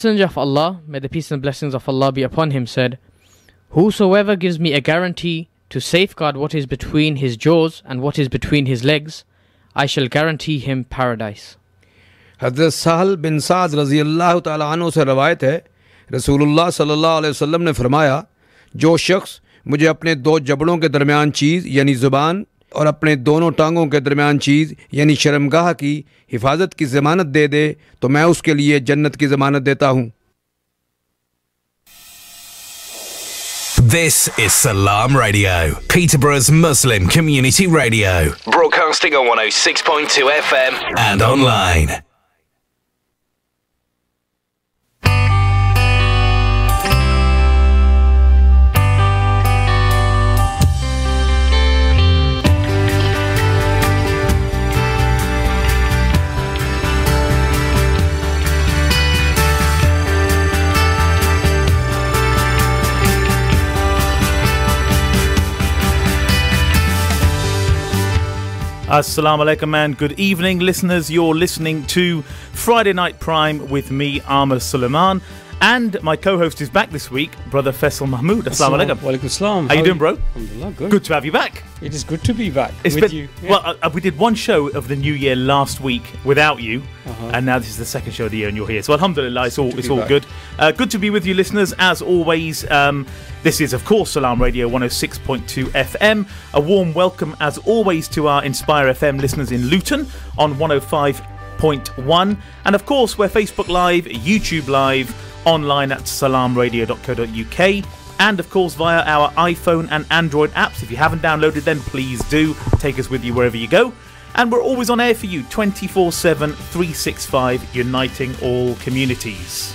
Messenger of Allah, may the peace and blessings of Allah be upon him, said, "Whosoever gives me a guarantee to safeguard what is between his jaws and what is between his legs, I shall guarantee him paradise." हज़रत सहल बिन साद रज़ी अल्लाह तआला अन्हु से रवायत है, रसूलुल्लाह सल्लल्लाहु अलैहि वसल्लम ने फरमाया, जो शख्स मुझे अपने दो जबड़ों के दरमियान चीज़ यानी ज़ुबान और अपने दोनों टांगों के दरमियान चीज़ यानी शर्मगाह की हिफाजत की ज़मानत दे दे तो मैं उसके लिए जन्नत की ज़मानत देता हूँ। This is Salaam Radio, Peterborough's Muslim Community Radio, broadcasting on 106.2 FM and online. Assalamu alaikum and good evening, listeners. You're listening to Friday Night Prime with me, Amr Suleiman, and my co-host is back this week, Brother Faisal Mahmood. Assalamu alaikum. Wa alaikum assalam. How you doing, bro? Alhamdulillah, good. Good to have you back. It is good to be back with you. Yeah. Well, we did one show of the new year last week without you, and now this is the second show of the year and you're here. So alhamdulillah, it's all good. Good to be with you, listeners. As always, this is, of course, Salaam Radio 106.2 FM. A warm welcome, as always, to our Inspire FM listeners in Luton on 105.1. And, of course, we're Facebook Live, YouTube Live, online at salamradio.co.uk. And, of course, via our iPhone and Android apps. If you haven't downloaded them, please do. Take us with you wherever you go. And we're always on air for you, 24/7, 365, uniting all communities.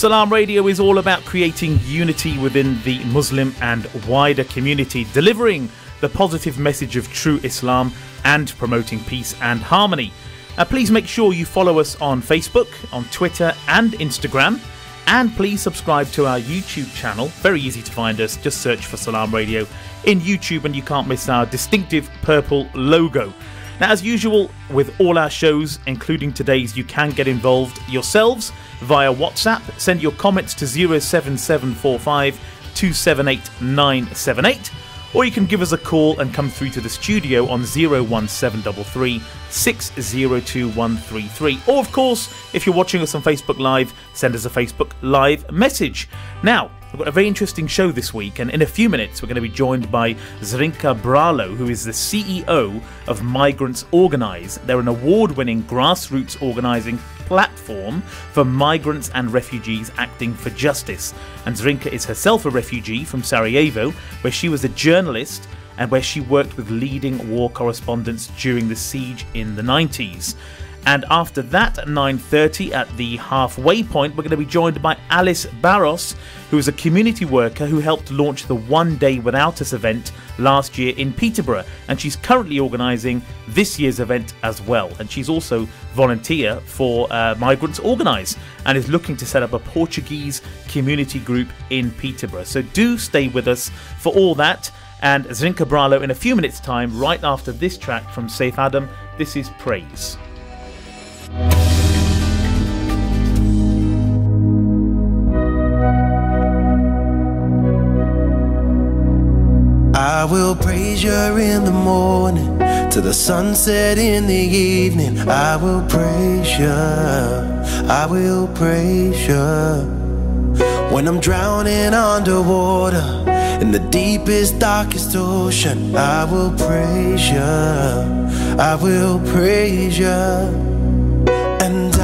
Salaam Radio is all about creating unity within the Muslim and wider community, delivering the positive message of true Islam and promoting peace and harmony. Please make sure you follow us on Facebook, on Twitter and Instagram, and please subscribe to our YouTube channel. Very easy to find us, just search for Salaam Radio in YouTube and you can't miss our distinctive purple logo. Now, as usual with all our shows, including today's, you can get involved yourselves via WhatsApp. Send your comments to 07745 278 978, or you can give us a call and come through to the studio on 01733 602 133. Or, of course, if you're watching us on Facebook Live, send us a Facebook Live message. Now, we've got a very interesting show this week, and in a few minutes we're going to be joined by Zrinka Bralo, who is the CEO of Migrants Organise. They're an award-winning grassroots organising platform for migrants and refugees acting for justice. And Zrinka is herself a refugee from Sarajevo, where she was a journalist and where she worked with leading war correspondents during the siege in the 90s. And after that, at 9:30 at the halfway point, we're going to be joined by Alice Barros, who is a community worker who helped launch the One Day Without Us event last year in Peterborough. And she's currently organising this year's event as well. And she's also volunteer for Migrants Organise and is looking to set up a Portuguese community group in Peterborough. So do stay with us for all that. And Zrinka Bralo in a few minutes' time, right after this track from Saif Adam. This is Praise. I will praise you in the morning, to the sunset in the evening. I will praise you, I will praise you. When I'm drowning underwater, in the deepest, darkest ocean, I will praise you, I will praise you. And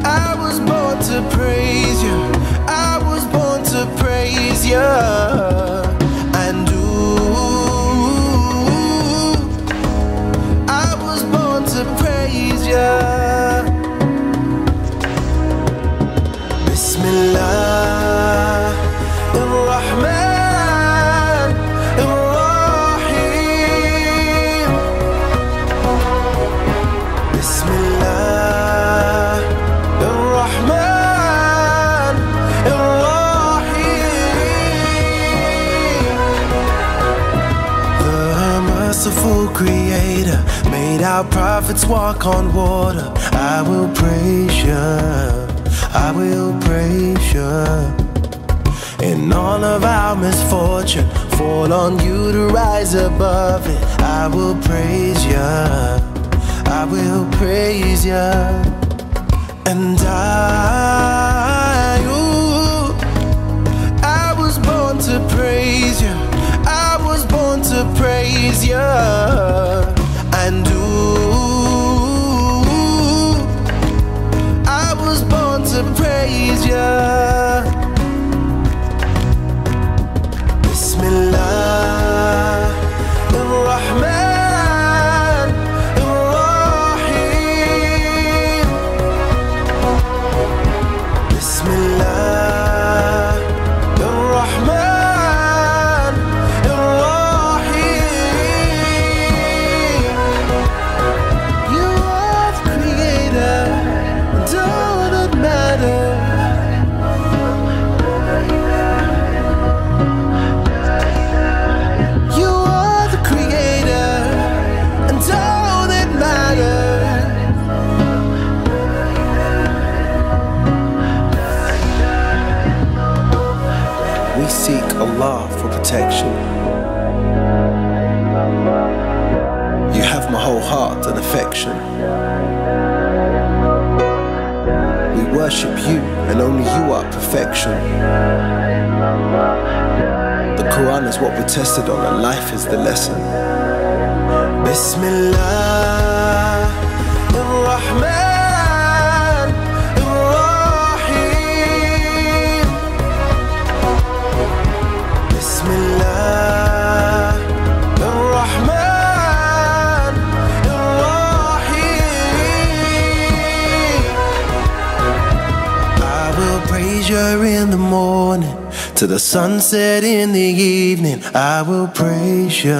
I was born to praise you, I was born to praise you. And I was born to praise you. Bismillah ar-Rahman ar-Rahim. Bismillah ar-Rahman ar-Rahim. merciful creator, made our prophets walk on water. I will praise you, I will praise you. In all of our misfortune, fall on you to rise above it. I will praise you, I will praise you. And I was born to praise you, I was born to praise you. And I was born to praise you. Bismillah ar-Rahman ar-Rahim. Bismillah ar-Rahman ar-Rahim. You are the creator, and all that matters. Seek Allah for protection. You have my whole heart and affection. We worship you and only you are perfection. The Quran is what we're tested on and life is the lesson. Bismillah ar-Rahman. In the morning to the sunset in the evening, I will praise you.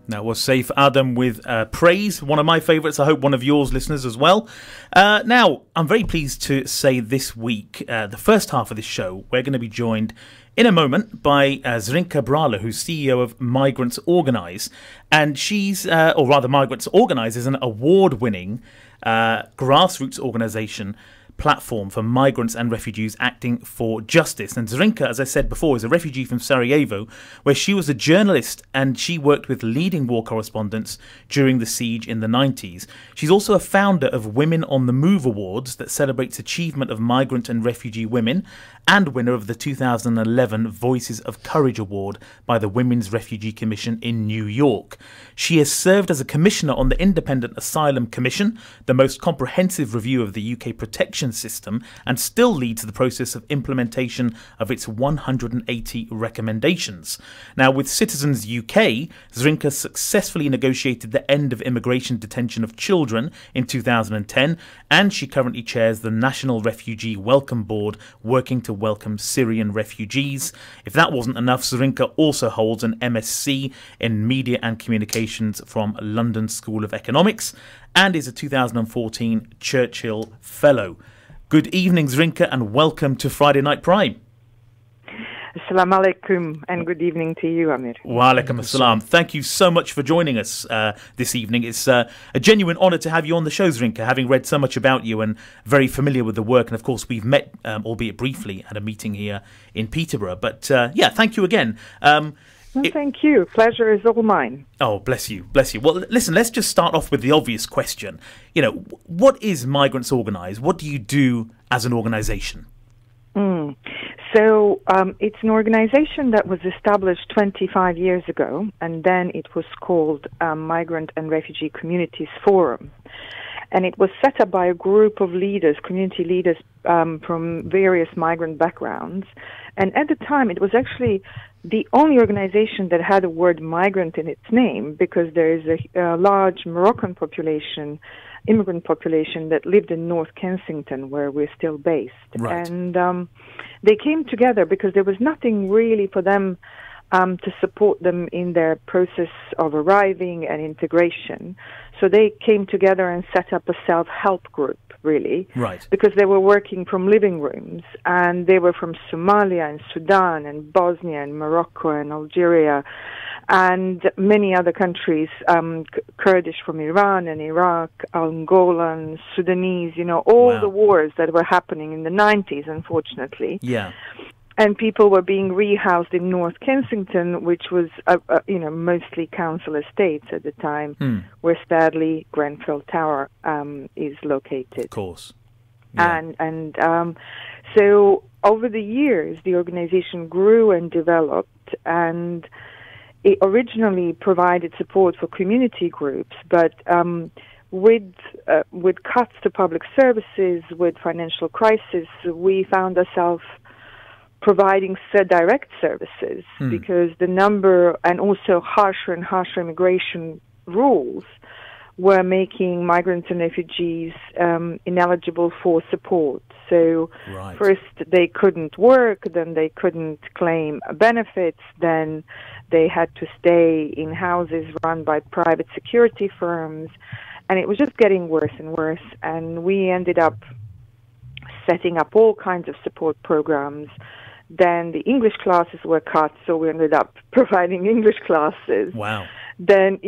That was Saif Adam with Praise, one of my favourites. I hope one of yours, listeners, as well. Now, I'm very pleased to say this week, the first half of this show, we're going to be joined in a moment by Zrinka Brala, who's CEO of Migrants Organise. And she's, or rather Migrants Organise is an award-winning grassroots organisation platform for migrants and refugees acting for justice. And Zrinka, as I said before, is a refugee from Sarajevo, where she was a journalist and she worked with leading war correspondents during the siege in the 90s. She's also a founder of Women on the Move Awards that celebrates achievement of migrant and refugee women, and winner of the 2011 Voices of Courage Award by the Women's Refugee Commission in New York. She has served as a commissioner on the Independent Asylum Commission, the most comprehensive review of the UK protection system, and still leads the process of implementation of its 180 recommendations. Now, with Citizens UK, Zrinka successfully negotiated the end of immigration detention of children in 2010, and she currently chairs the National Refugee Welcome Board, working to welcome Syrian refugees. If that wasn't enough, Zrinka also holds an MSc in Media and Communications from London School of Economics and is a 2014 Churchill Fellow. Good evening, Zrinka, and welcome to Friday Night Prime. Assalamu alaikum, and good evening to you, Amir. Wa alaikum assalam. Thank you so much for joining us this evening. It's a genuine honour to have you on the show, Zrinka, having read so much about you and very familiar with the work. And of course, we've met, albeit briefly, at a meeting here in Peterborough. But yeah, thank you again. Thank you. Pleasure is all mine. Oh, bless you, bless you. Well, listen, let's just start off with the obvious question. You know, what is Migrants Organise? What do you do as an organisation? So it's an organization that was established 25 years ago, and then it was called Migrant and Refugee Communities Forum. And it was set up by a group of leaders, community leaders from various migrant backgrounds. And at the time, it was actually the only organization that had the word migrant in its name, because there is a large Moroccan population, immigrant population, that lived in North Kensington, where we're still based. Right. And they came together because there was nothing really for them to support them in their process of arriving and integration. So they came together and set up a self-help group, really, right, because they were working from living rooms, and they were from Somalia and Sudan and Bosnia and Morocco and Algeria and many other countries, Kurdish from Iran and Iraq, Angolan, Sudanese, all the wars that were happening in the 90s, unfortunately. Yeah. And people were being rehoused in North Kensington, which was, mostly council estates at the time, where sadly Grenfell Tower is located. Of course. Yeah. And so over the years, the organization grew and developed, and it originally provided support for community groups, but with cuts to public services, with financial crisis, we found ourselves providing direct services because the number and also harsher and harsher immigration rules were making migrants and refugees ineligible for support. So first they couldn't work, then they couldn't claim benefits, then they had to stay in houses run by private security firms, and it was just getting worse and worse. And we ended up setting up all kinds of support programs. Then the English classes were cut, so we ended up providing English classes. Wow. Then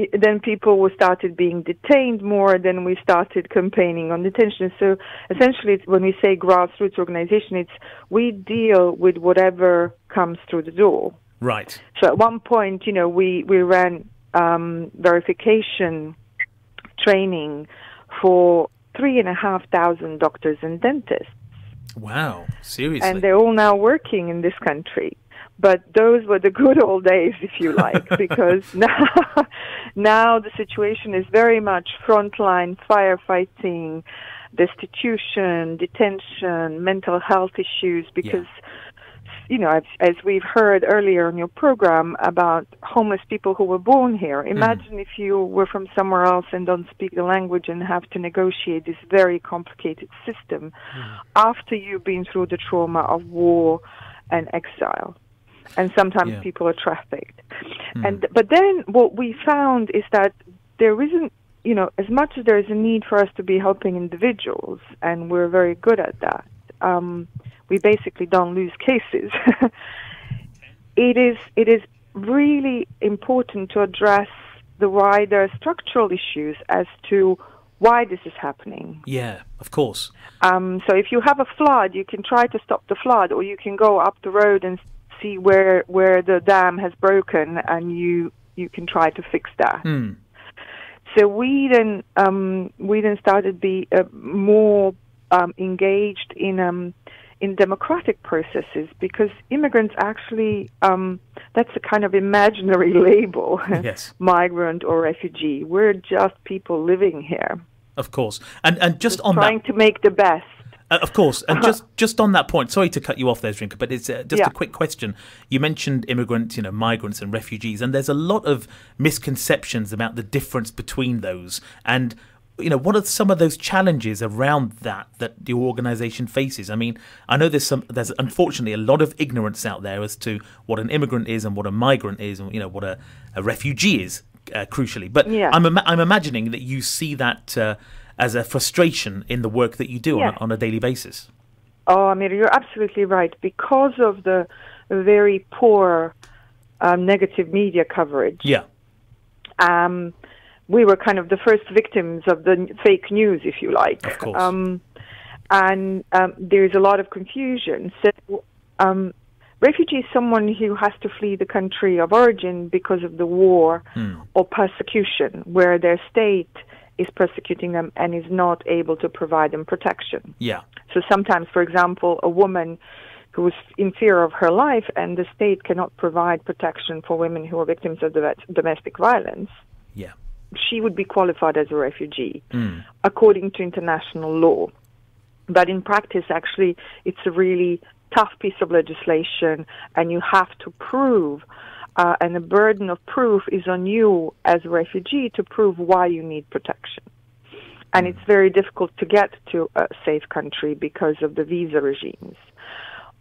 people started being detained more. Then we started campaigning on detention. So essentially, when we say grassroots organization, we deal with whatever comes through the door. Right. So at one point, we ran verification training for 3,500 doctors and dentists. Wow, seriously. And they're all now working in this country. But those were the good old days, if you like, because now the situation is very much frontline firefighting, destitution, detention, mental health issues, because as we've heard earlier on your program about homeless people who were born here. Imagine if you were from somewhere else and don't speak the language and have to negotiate this very complicated system after you've been through the trauma of war and exile. And sometimes people are trafficked. But then what we found is that there isn't, as much as there is a need for us to be helping individuals, and we're very good at that, we basically don't lose cases. It is really important to address the wider structural issues as to why this is happening. Yeah, of course. So if you have a flood, you can try to stop the flood, or you can go up the road and see where the dam has broken, and you can try to fix that. So we then started be more engaged in democratic processes, because immigrants actually, that's a kind of imaginary label, migrant or refugee. We're just people living here. Of course. And just on trying to make the best. Of course. And just on that point, sorry to cut you off there, Zrinka, but it's just a quick question. You mentioned immigrants, migrants and refugees, and there's a lot of misconceptions about the difference between those. And what are some of those challenges around that your organisation faces? I mean, I know there's unfortunately a lot of ignorance out there as to what an immigrant is and what a migrant is, and what a refugee is, crucially. But I'm imagining that you see that as a frustration in the work that you do on a daily basis. Oh, Amir, you're absolutely right. Because of the very poor negative media coverage. Yeah. We were kind of the first victims of the fake news, if you like. Of course. And there's a lot of confusion. So refugee is someone who has to flee the country of origin because of the war or persecution, where their state is persecuting them and is not able to provide them protection. Yeah. So sometimes, for example, a woman who is in fear of her life and the state cannot provide protection for women who are victims of domestic violence. Yeah. She would be qualified as a refugee according to international law. But in practice, actually, it's a really tough piece of legislation, and you have to prove, and the burden of proof is on you as a refugee to prove why you need protection. And it's very difficult to get to a safe country because of the visa regimes.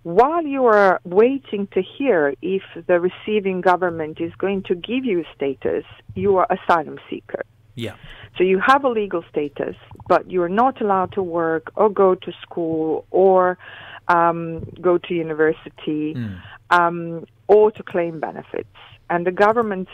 While you are waiting to hear if the receiving government is going to give you status, you are asylum seeker. Yeah. So you have a legal status, but you are not allowed to work or go to school or go to university. or to claim benefits. And the governments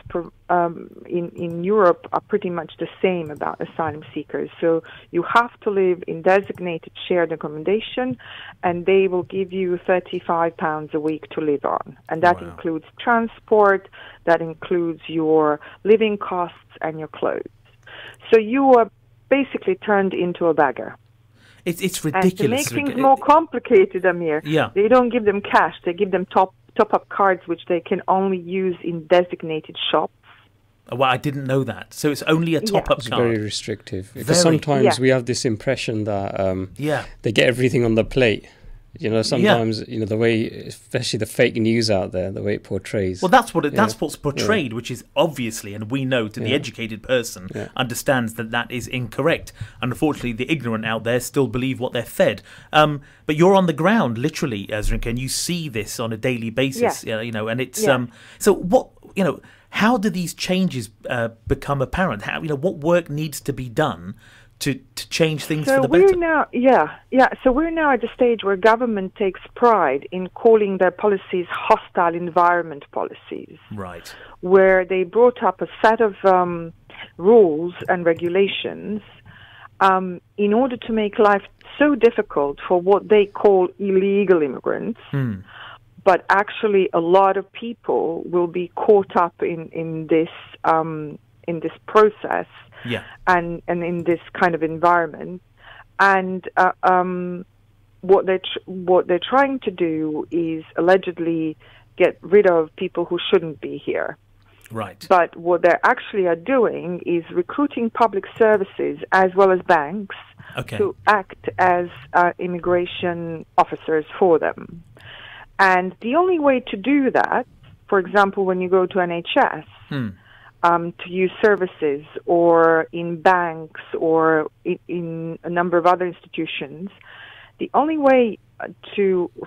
in Europe are pretty much the same about asylum seekers. So you have to live in designated shared accommodation, and they will give you £35 a week to live on. And that includes transport, that includes your living costs and your clothes. So you are basically turned into a beggar. It's ridiculous. And to make things more complicated, Amir, they don't give them cash. They give them top-up cards, which they can only use in designated shops. Well, I didn't know that. So it's only a top-up It's card. very restrictive. Because sometimes we have this impression that they get everything on the plate. You know, sometimes you know the way, especially the fake news out there, the way it portrays. Well, that's what's portrayed, which is obviously, and we know to the educated person understands that is incorrect. And unfortunately, the ignorant out there still believe what they're fed. But you're on the ground, literally, Zrinka, and you see this on a daily basis. You know, and it's so what how do these changes become apparent? How what work needs to be done to change things for the better? So we're now at the stage where government takes pride in calling their policies hostile environment policies. Right. Where they brought up a set of rules and regulations in order to make life so difficult for what they call illegal immigrants. But actually a lot of people will be caught up in this process. And in this kind of environment, and what they're trying to do is allegedly get rid of people who shouldn't be here. Right. But what they actually are doing is recruiting public services as well as banks to act as immigration officers for them. And the only way to do that, for example, when you go to NHS. To use services, or in banks, or in a number of other institutions, the only way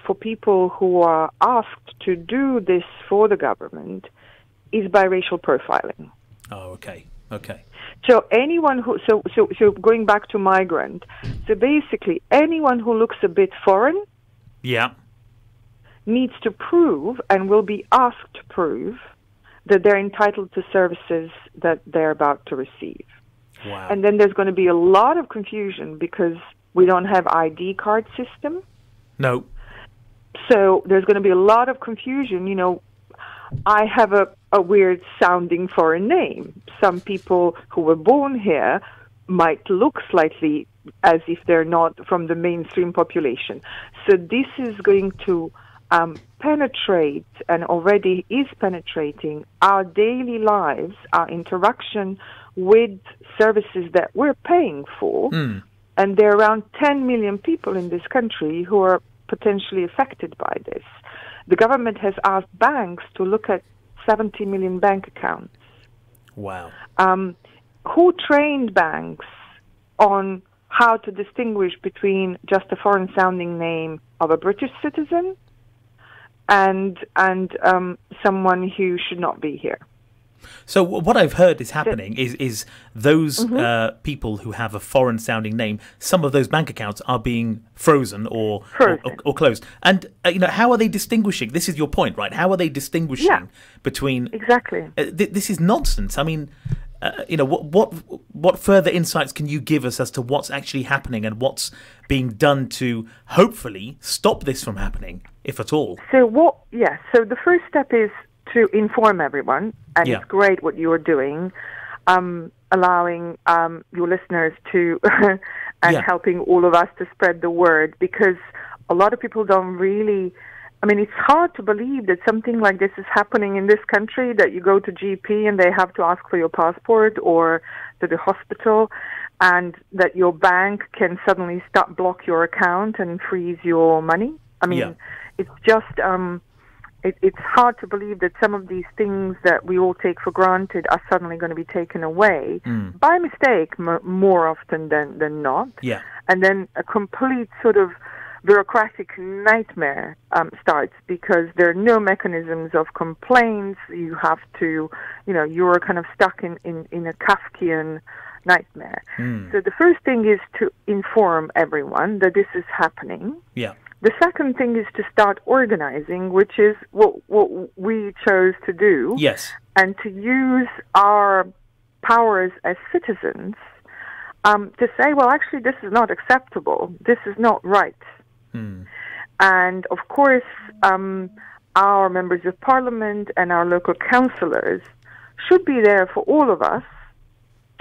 for people who are asked to do this for the government is by racial profiling. Oh, okay. So anyone who so going back to migrant, so basically anyone who looks a bit foreign, needs to prove and will be asked to prove that they're entitled to services that they're about to receive. Wow. And then there's going to be a lot of confusion because we don't have ID card system. No. So there's going to be a lot of confusion. You know, I have a weird sounding foreign name. Some people who were born here might look slightly as if they're not from the mainstream population. So this is going to penetrate, and already is penetrating, our daily lives, our interaction with services that we're paying for. And there are around 10 million people in this country who are potentially affected by this. The government has asked banks to look at 70 million bank accounts. Wow. Who trained banks on how to distinguish between just a foreign-sounding name of a British citizen and someone who should not be here? So what I've heard is happening is those people who have a foreign-sounding name, some of those bank accounts are being frozen or closed. And how are they distinguishing? This is your point, right? How are they distinguishing between? Exactly. This is nonsense. I mean, what further insights can you give us as to what's actually happening and what's being done to hopefully stop this from happening, if at all? So So the first step is to inform everyone, and it's great what you are doing, allowing your listeners to and helping all of us to spread the word, because a lot of people don't really. I mean, it's hard to believe that something like this is happening in this country, that you go to GP and they have to ask for your passport, or to the hospital, and that your bank can suddenly block your account and freeze your money. I mean, it's just, it's hard to believe that some of these things that we all take for granted are suddenly going to be taken away by mistake more often than not. Yeah. And then a complete sort of bureaucratic nightmare starts, because there are no mechanisms of complaints. You have to, you're kind of stuck in a Kafkian nightmare. So the first thing is to inform everyone that this is happening. Yeah. The second thing is to start organizing, which is what we chose to do. Yes. And to use our powers as citizens to say, well, actually, this is not acceptable. This is not right. And, of course, our members of parliament and our local councillors should be there for all of us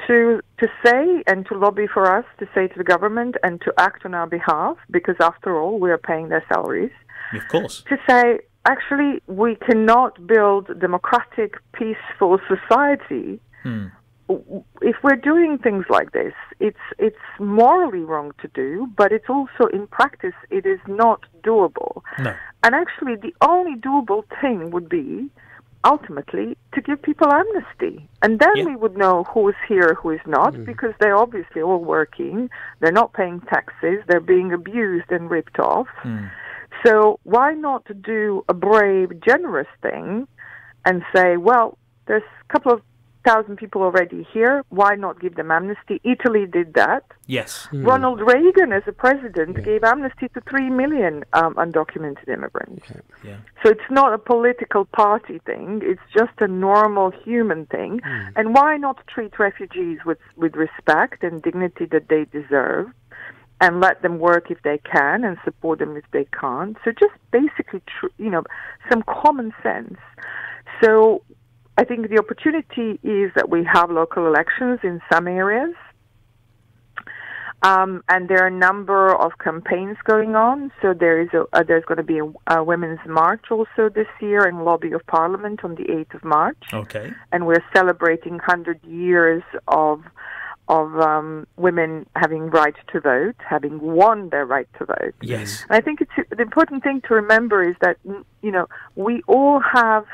to say and to lobby for us, to say to the government and to act on our behalf, because after all, we are paying their salaries. Of course. To say, actually, we cannot build a democratic, peaceful society if we're doing things like this. It's morally wrong to do, but it's also, in practice, it is not doable. No. And actually, the only doable thing would be, ultimately, to give people amnesty. And then we would know who is here, who is not, because they're obviously all working, they're not paying taxes, they're being abused and ripped off. So why not do a brave, generous thing and say, well, there's a couple of thousand people already here, why not give them amnesty? Italy did that. Yes. Ronald Reagan, as a president, gave amnesty to 3 million undocumented immigrants. So it's not a political party thing, it's just a normal human thing. And why not treat refugees with respect and dignity that they deserve, and let them work if they can and support them if they can't? So just basically, some common sense. So I think the opportunity is that we have local elections in some areas, and there are a number of campaigns going on. So there's going to be a women's march also this year in lobby of Parliament on the 8th of March. Okay. And we're celebrating 100 years of women having right to vote, having won their right to vote. Yes. And I think the important thing to remember is that, we all have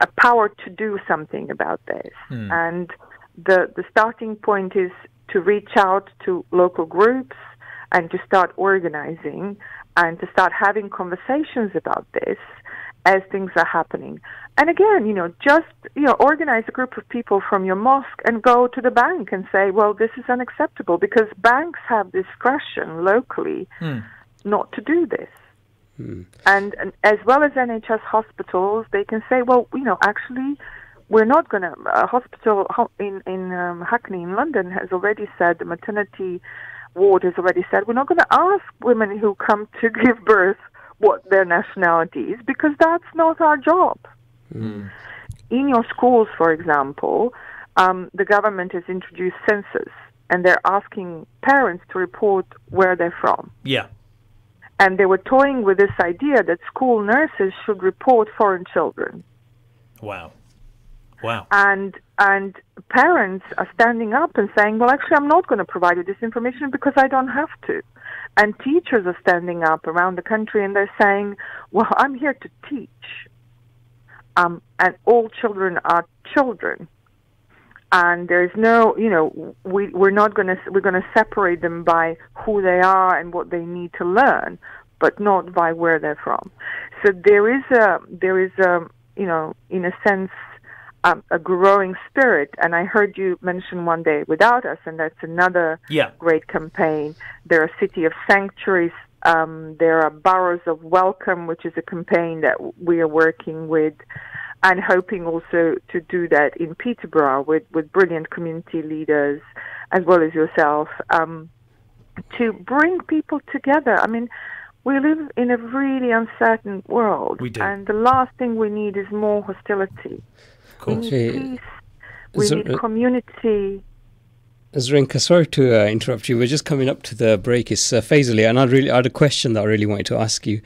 a power to do something about this. And the starting point is to reach out to local groups and to start organizing and to start having conversations about this as things are happening. And again, organize a group of people from your mosque and go to the bank and say, well, this is unacceptable, because banks have discretion locally not to do this. And as well as NHS hospitals, they can say, well, actually, we're not going to. A hospital in Hackney in London has already said, the maternity ward has already said, we're not going to ask women who come to give birth what their nationality is, because that's not our job. In your schools, for example, the government has introduced census, and they're asking parents to report where they're from. Yeah. And they were toying with this idea that school nurses should report foreign children. Wow. And parents are standing up and saying, well, actually, I'm not going to provide you this information because I don't have to. And teachers are standing up around the country and they're saying, well, I'm here to teach. And all children are children. And there's no, we're going to separate them by who they are and what they need to learn, but not by where they're from. So there is in a sense, a growing spirit. And I heard you mention One Day Without Us, and that's another great campaign. There are City of Sanctuaries. There are Boroughs of Welcome, which is a campaign that we are working with, and hoping also to do that in Peterborough with brilliant community leaders as well as yourself, to bring people together. I mean, we live in a really uncertain world. We do. And the last thing we need is more hostility. We need peace. We need community. Zrinka, sorry to interrupt you. We're just coming up to the break. It's Faisal, and I had a question that I really wanted to ask you.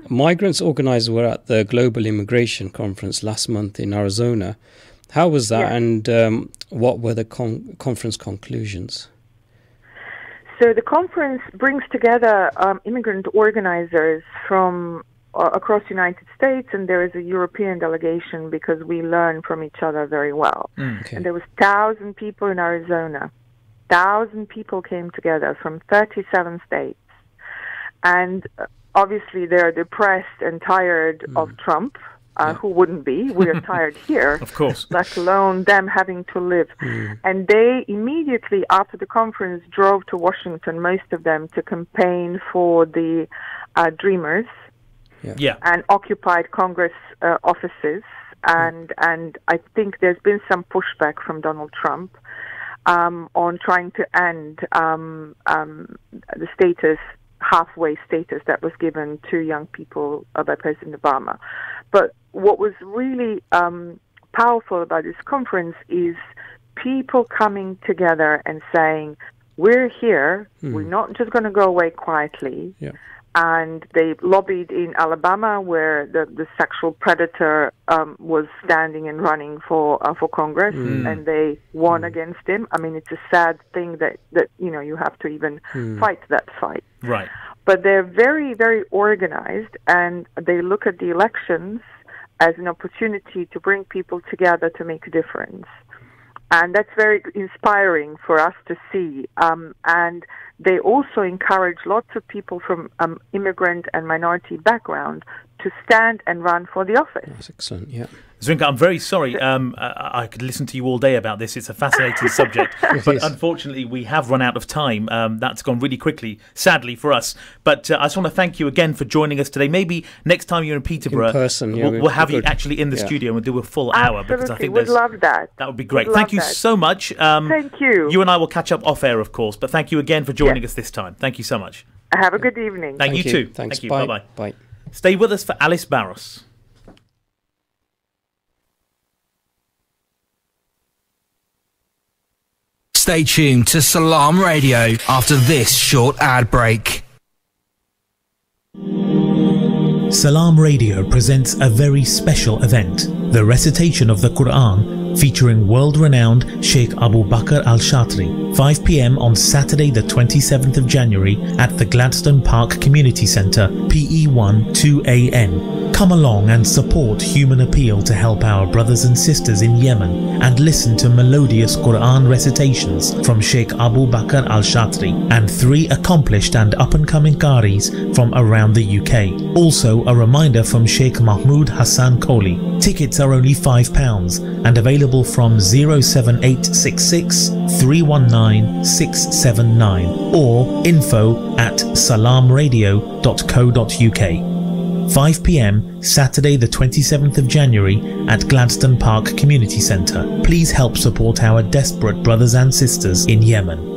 Migrants organisers were at the Global Immigration Conference last month in Arizona. How was that, and what were the conference conclusions? So the conference brings together immigrant organisers from across the United States, and there is a European delegation because we learn from each other very well. Okay. And there was 1,000 people in Arizona. 1,000 people came together from 37 states. And obviously they're depressed and tired of Trump Who wouldn't be? We're tired here. Of course. Let alone them having to live. And they immediately, after the conference, drove to Washington, most of them, to campaign for the Dreamers. Yeah. And occupied Congress offices. And I think there's been some pushback from Donald Trump on trying to end the status, halfway status that was given to young people by President Obama. But what was really powerful about this conference is people coming together and saying, we're here, we're not just going to go away quietly. Yeah. And they lobbied in Alabama, where the sexual predator was standing and running for Congress, and they won against him. I mean, it's a sad thing that you have to even fight that fight. Right. But they're very, very organized, and they look at the elections as an opportunity to bring people together to make a difference. And that's very inspiring for us to see. And they also encourage lots of people from immigrant and minority background to stand and run for the office. That's excellent, yeah. Zrinka, I'm very sorry. I could listen to you all day about this. It's a fascinating subject. But unfortunately, we have run out of time. That's gone really quickly, sadly, for us. But I just want to thank you again for joining us today. Maybe next time you're in Peterborough, in person, yeah, we'll have you actually in the studio and we'll do a full hour. Because I think we'd love that. That would be great. Thank you so much. Thank you. You and I will catch up off air, of course. But thank you again for joining us this time. Thank you so much. Have a good evening. Thank you too. Thanks. Thank you. Bye. Bye-bye. Bye. Stay with us for Alice Barros. Stay tuned to Salaam Radio after this short ad break. Salaam Radio presents a very special event, the recitation of the Quran, featuring world-renowned Sheikh Abu Bakr Al-Shatri, 5 p.m. on Saturday the 27th of January at the Gladstone Park Community Centre, PE1 2AN. Come along and support Human Appeal to help our brothers and sisters in Yemen and listen to melodious Quran recitations from Sheikh Abu Bakr Al-Shatri and 3 accomplished and up-and-coming qaris from around the UK. Also, a reminder from Sheikh Mahmoud Hassan Kohli. Tickets are only £5 and available from 07866 319 679 or info@salamradio.co.uk. 5 p.m. Saturday the 27th of January at Gladstone Park Community Centre. Please help support our desperate brothers and sisters in Yemen.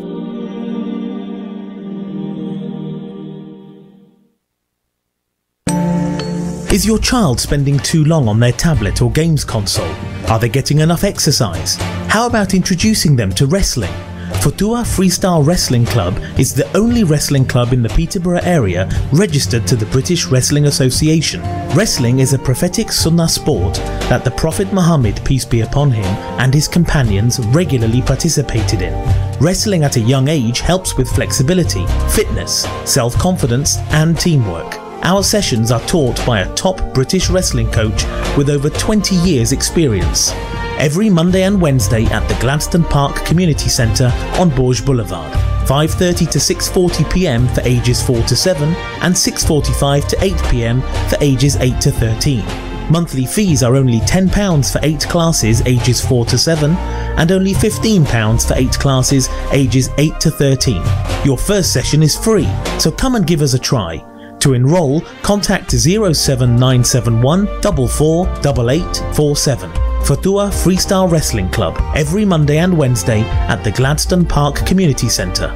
Is your child spending too long on their tablet or games console? Are they getting enough exercise? How about introducing them to wrestling? Futua Freestyle Wrestling Club is the only wrestling club in the Peterborough area registered to the British Wrestling Association. Wrestling is a prophetic sunnah sport that the Prophet Muhammad, peace be upon him, and his companions regularly participated in. Wrestling at a young age helps with flexibility, fitness, self-confidence and teamwork. Our sessions are taught by a top British wrestling coach with over 20 years experience. Every Monday and Wednesday at the Gladstone Park Community Centre on Borge Boulevard, 5:30 to 6:40 p.m. for ages 4 to 7 and 6:45 to 8 p.m. for ages 8 to 13. Monthly fees are only £10 for 8 classes ages 4 to 7 and only £15 for 8 classes ages 8 to 13. Your first session is free, so come and give us a try. To enrol, contact 07971 448847. Futua Freestyle Wrestling Club, every Monday and Wednesday at the Gladstone Park Community Centre.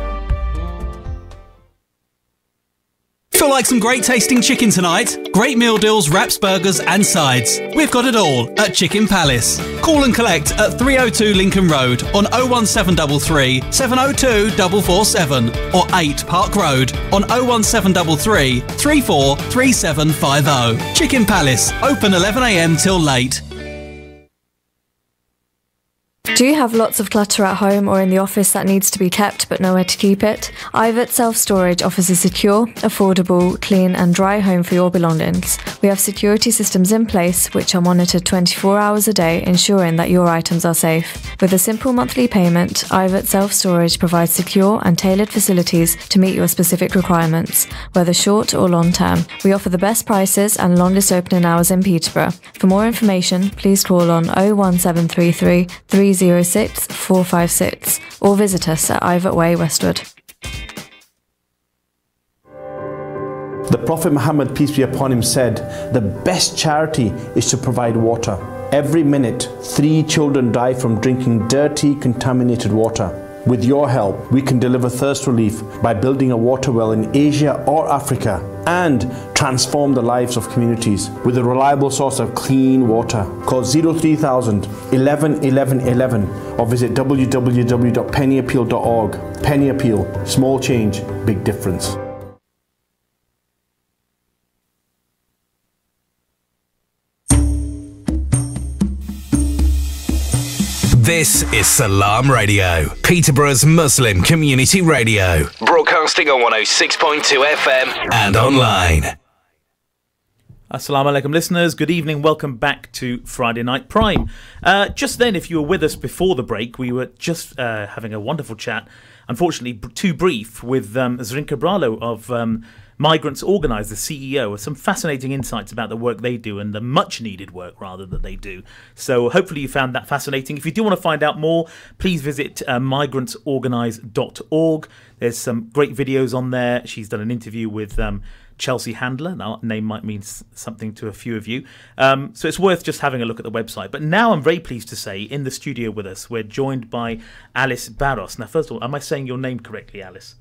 Feel like some great tasting chicken tonight? Great meal deals, wraps, burgers and sides. We've got it all at Chicken Palace. Call and collect at 302 Lincoln Road on 01733 702 447 or 8 Park Road on 01733 343750. Chicken Palace, open 11 a.m. till late. Do you have lots of clutter at home or in the office that needs to be kept but nowhere to keep it? Ivet Self-Storage offers a secure, affordable, clean and dry home for your belongings. We have security systems in place which are monitored 24 hours a day, ensuring that your items are safe. With a simple monthly payment, Ivet Self-Storage provides secure and tailored facilities to meet your specific requirements, whether short or long term. We offer the best prices and longest opening hours in Peterborough. For more information, please call on 01733 306 456 or visit us at Ivet Way, Westwood. The Prophet Muhammad, peace be upon him, said, "The best charity is to provide water. Every minute, 3 children die from drinking dirty, contaminated water. With your help, we can deliver thirst relief by building a water well in Asia or Africa and transform the lives of communities with a reliable source of clean water. Call 03000 11 11 11 or visit www.pennyappeal.org. Penny Appeal, small change, big difference." This is Salaam Radio, Peterborough's Muslim community radio. Broadcasting on 106.2 FM and online. Assalamu alaikum listeners, good evening, welcome back to Friday Night Prime. Just then, if you were with us before the break, we were just having a wonderful chat, unfortunately too brief, with Zrinka Bralo of Migrants Organise, the CEO, with some fascinating insights about the work they do and the much needed work rather that they do. So hopefully you found that fascinating. If you do want to find out more, please visit migrantsorganise.org. There's some great videos on there. She's done an interview with Chelsea Handler. Now, that name might mean something to a few of you. So it's worth just having a look at the website. But now I'm very pleased to say, in the studio with us, we're joined by Alice Barros. Now, first of all, am I saying your name correctly, Alice?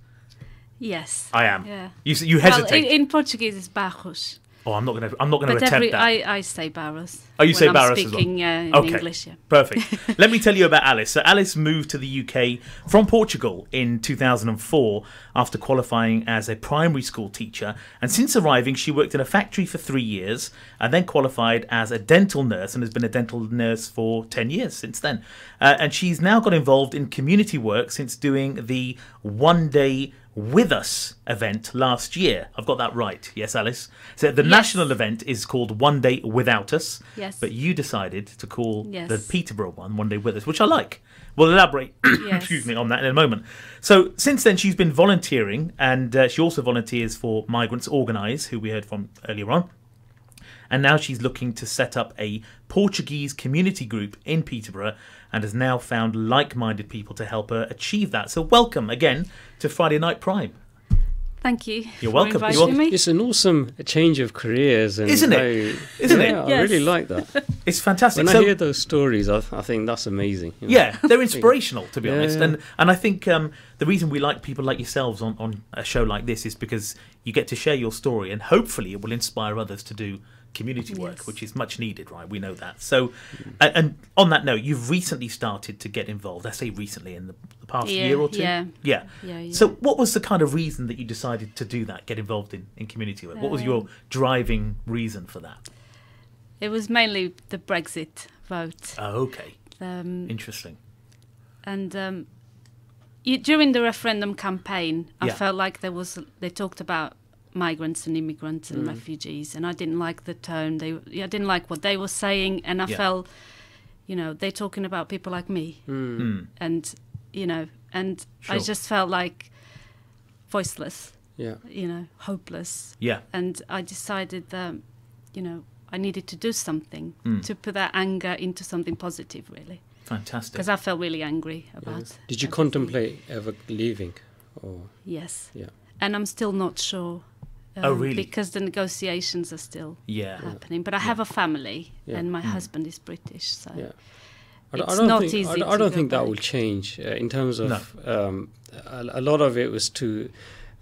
Yes, I am. Yeah. You hesitate. Well, in Portuguese, it's Barros. Oh, I'm not going to attempt that. I say Barros. Oh, you say Barros as well? Speaking in okay. English. Yeah. Perfect. Let me tell you about Alice. So Alice moved to the UK from Portugal in 2004 after qualifying as a primary school teacher. And since arriving, she worked in a factory for 3 years and then qualified as a dental nurse and has been a dental nurse for 10 years since then. And she's now got involved in community work since doing the One Day With Us event last year. I've got that right. Yes, Alice? So the national event is called One Day Without Us. Yes. But you decided to call the Peterborough one Day With Us, which I like. We'll elaborate excuse me, on that in a moment. So since then, she's been volunteering, and she also volunteers for Migrants Organise, who we heard from earlier on. And now she's looking to set up a Portuguese community group in Peterborough and has now found like-minded people to help her achieve that. So welcome again to Friday Night Prime. Thank you. You're welcome. For inviting me. It's an awesome change of careers. And Isn't it? Isn't it? I really like that. It's fantastic. When I hear those stories, I think that's amazing. You know? Yeah, they're inspirational, to be honest. And I think the reason we like people like yourselves on a show like this is because you get to share your story, and hopefully it will inspire others to do community work, which is much needed, right? We know that. So, and on that note, you've recently started to get involved. I say recently, in the past year or two. Yeah. So, what was the kind of reason that you decided to do that? Get involved in community work. What was your driving reason for that? It was mainly the Brexit vote. Oh, okay. Interesting. And during the referendum campaign, I felt like they talked about migrants and immigrants and refugees, and I didn't like the tone. I didn't like what they were saying, and I felt, they're talking about people like me, and and I just felt like voiceless, hopeless, and I decided that, I needed to do something to put that anger into something positive, really. Fantastic. Because I felt really angry about. Did you contemplate ever leaving? Or? Yes. Yeah. And I'm still not sure. Oh, really? Because the negotiations are still happening. But I have a family, and my husband is British, so it's not easy. I don't think that will change in terms of a lot of it was to.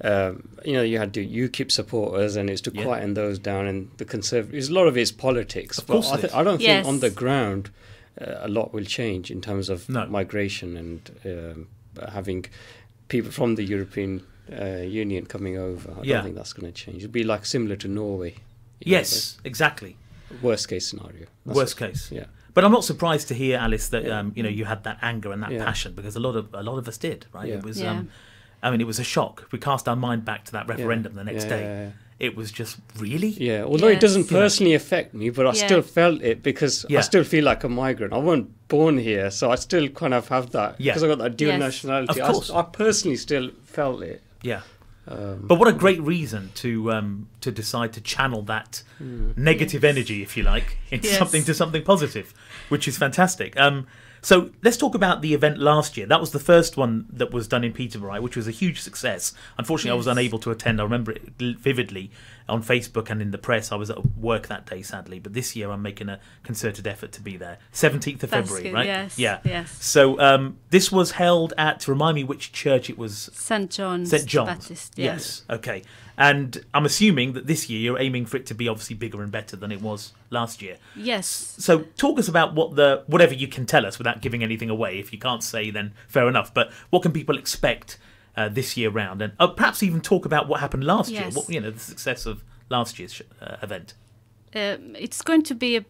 You had the UKIP supporters, and it's to quieten those down, and the Conservatives. A lot of it's politics. Of course, I don't think on the ground a lot will change in terms of migration and having people from the European Union coming over. I don't think that's going to change. It'll be similar to Norway. Yes, exactly. Worst case scenario. Worst case. Yeah. But I'm not surprised to hear, Alice, that you had that anger and that passion, because a lot of us did, right? Yeah. It was, it was a shock. We cast our mind back to that referendum the next day. Yeah. It was just really. Yeah, although it doesn't personally affect me, but I still felt it because I still feel like a migrant. I wasn't born here, so I still kind of have that because I got that dual nationality. Of course, I personally still felt it. Yeah. But what a great reason to decide to channel that negative energy, if you like, into something positive, which is fantastic. So let's talk about the event last year. That was the first one that was done in Peterborough, which was a huge success. Unfortunately, I was unable to attend. I remember it vividly on Facebook and in the press. I was at work that day, sadly. But this year, I'm making a concerted effort to be there. 17th of February, good. right? Yes. So this was held at, remind me which church it was. St. John's. St. John's. Baptist, Yes. Okay. And I'm assuming that this year you're aiming for it to be obviously bigger and better than it was last year. Yes. So talk us about whatever you can tell us without giving anything away. If you can't say, then fair enough. But what can people expect this year round? And perhaps even talk about what happened last year. What, the success of last year's event. It's going to be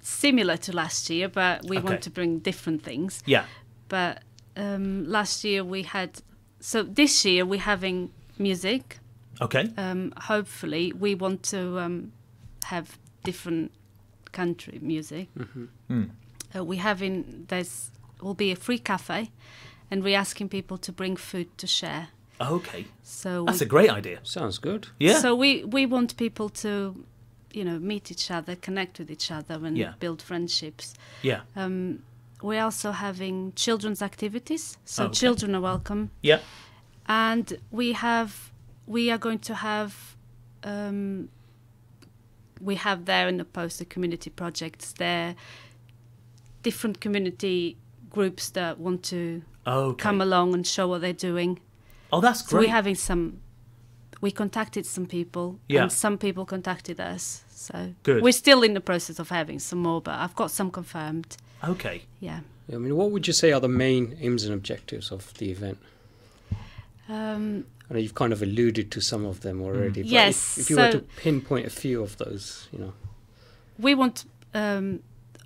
similar to last year, but we want to bring different things. Yeah. But last year we had... So this year we're having music. Okay. Hopefully, we want to have different country music. Will be a free cafe, and we're asking people to bring food to share. Okay. So that's a great idea. Sounds good. Yeah. So we want people to, meet each other, connect with each other, and build friendships. Yeah. We're also having children's activities, so children are welcome. Yeah. And we are going to have, we have there in the post the community projects there, different community groups that want to come along and show what they're doing. Oh, that's great. So we're having we contacted some people and some people contacted us. So good. We're still in the process of having some more, but I've got some confirmed. Okay. Yeah. I mean, what would you say are the main aims and objectives of the event? I know you've kind of alluded to some of them already. But yes. If you were to pinpoint a few of those, We want,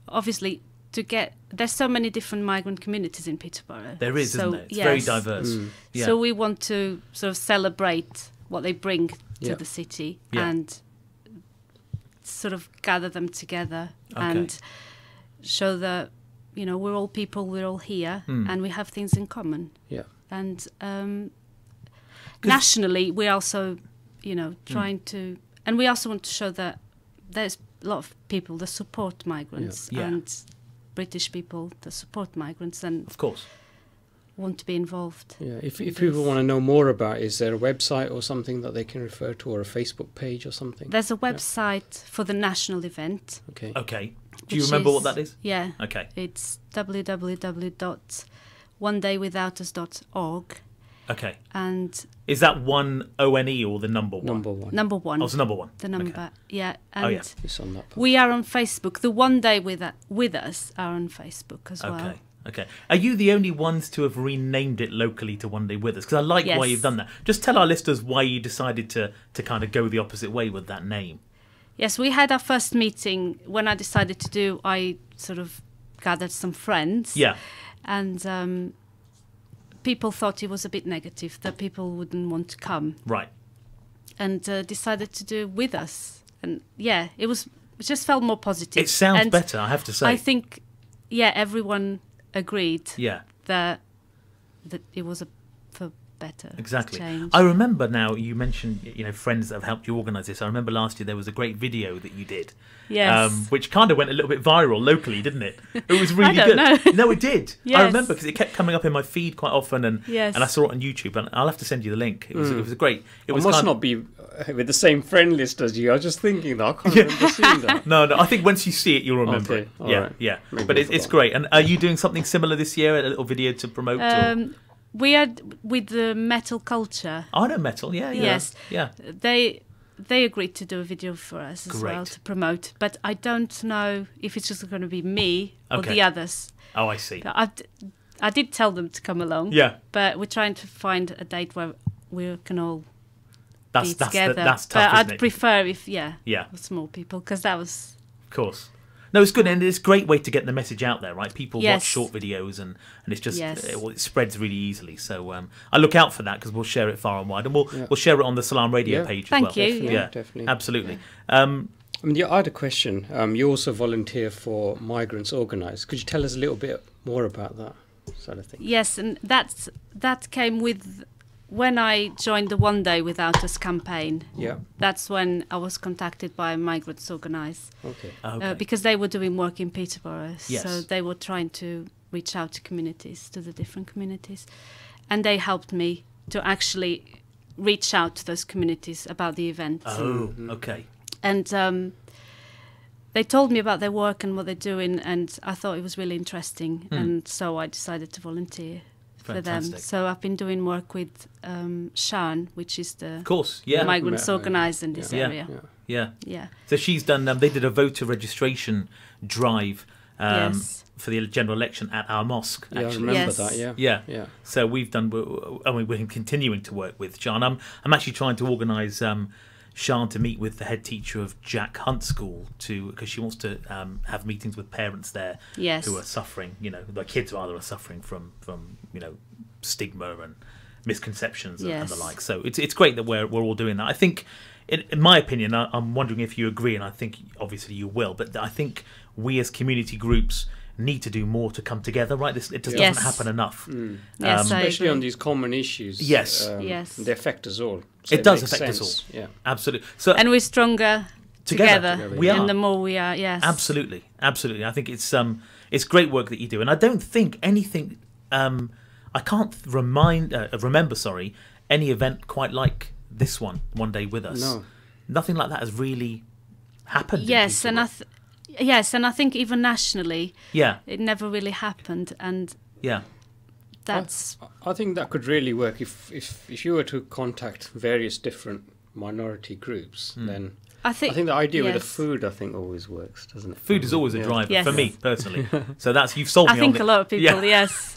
obviously, to get... There's so many different migrant communities in Peterborough. There is, isn't there? It's very diverse. Yeah. So we want to sort of celebrate what they bring to the city and sort of gather them together and show that, we're all people, we're all here, and we have things in common. Yeah. And... nationally, we're also, trying to... And we also want to show that there's a lot of people that support migrants and British people that support migrants and... Of course. ...want to be involved. Yeah, if people want to know more about it, is there a website or something that they can refer to, or a Facebook page or something? There's a website for the national event. Okay. Okay. Do you remember what that is? Yeah. Okay. It's www.onedaywithoutus.org. Okay. And is that one O-N-E or the number one? Number one. Number one. Oh, it's number one. The number, yeah. And it's on that part. We are on Facebook. The One Day with Us are on Facebook as well. Okay. Are you the only ones to have renamed it locally to One Day With Us? Because I like why you've done that. Just tell our listeners why you decided to kind of go the opposite way with that name. Yes, we had our first meeting when I decided to do. I sort of gathered some friends. Yeah. And people thought it was a bit negative, that people wouldn't want to come. Right. And decided to do with us. And it just felt more positive. It sounds better, I have to say. I think, everyone agreed that it was for better. Exactly. Change. I remember now, you mentioned, friends that have helped you organise this. I remember last year there was a great video that you did. Yes. Which kind of went a little bit viral locally, didn't it? It was really I good. don't know. No, it did. Yes. I remember because it kept coming up in my feed quite often, and I saw it on YouTube. And I'll have to send you the link. It was great. It was must not be with the same friend list as you. I was just thinking that I can't remember seeing that. No. I think once you see it, you'll remember it. Right. Yeah. But it's great. And are you doing something similar this year? A little video to promote? We had with the metal culture. I know metal. Yeah. Yes. Yeah. They agreed to do a video for us as well to promote, but I don't know if it's just going to be me or the others. Oh, I see. I did tell them to come along. Yeah. But we're trying to find a date where we can all be together. That's tough, but isn't I'd it? prefer if with small people, because that was... Of course. No, it's good, and it's a great way to get the message out there, right? People Yes. watch short videos, and it's just Yes. it spreads really easily. So I look out for that because we'll share it far and wide, and we'll share it on the Salaam Radio Yeah. page Thank as well. you. Definitely, Yeah, definitely. absolutely. I mean, I had a question. You also volunteer for Migrants Organised. Could you tell us a little bit more about that sort of thing? Yes, and that came with when I joined the One Day Without Us campaign. Yeah. That's when I was contacted by Migrants Organised Okay. because they were doing work in Peterborough. Yes. So they were trying to reach out to communities, to the different communities, and they helped me to actually reach out to those communities about the event. Oh, okay. And they told me about their work and what they're doing, and I thought it was really interesting, and so I decided to volunteer for them. Fantastic. So I've been doing work with Shan, which is the Of course, yeah. migrants organised in this Yeah. area. Yeah. Yeah. So she's done. They did a voter registration drive Yes. for the general election at our mosque. Yeah, I Actually, remember Yes. that. Yeah. yeah. Yeah. So we've done. I mean, we're continuing to work with Sean. I'm actually trying to organise Sean to meet with the head teacher of Jack Hunt School because she wants to have meetings with parents there Yes. who are suffering. The kids rather are suffering from stigma and misconceptions and the Yes. like. So it's great that we're all doing that. I think, in my opinion, I'm wondering if you agree, and I think obviously you will. But I think we as community groups need to do more to come together. Right, it just Yes. doesn't happen enough. Yes, I Especially agree. on these common issues. Yes. Yes. They affect us all. So It does makes affect us sense. all. Yeah. Absolutely. So And we're stronger Together. together. We are. And the more we are, yes. absolutely. I think it's great work that you do, and I don't think anything. I can't remember. Sorry, any event quite like this one Day With Us. No. Nothing like that has really happened. in Yes, and Peterborough. and I think even nationally, Yeah, it never really happened, and yeah. that's I think that could really work if you were to contact various different minority groups. Then I think the idea with the yes. food, I think, always works, doesn't it? Food is always a Yeah. driver Yes. for me personally. So you've sold me I think on a it. lot of people, Yeah. yes.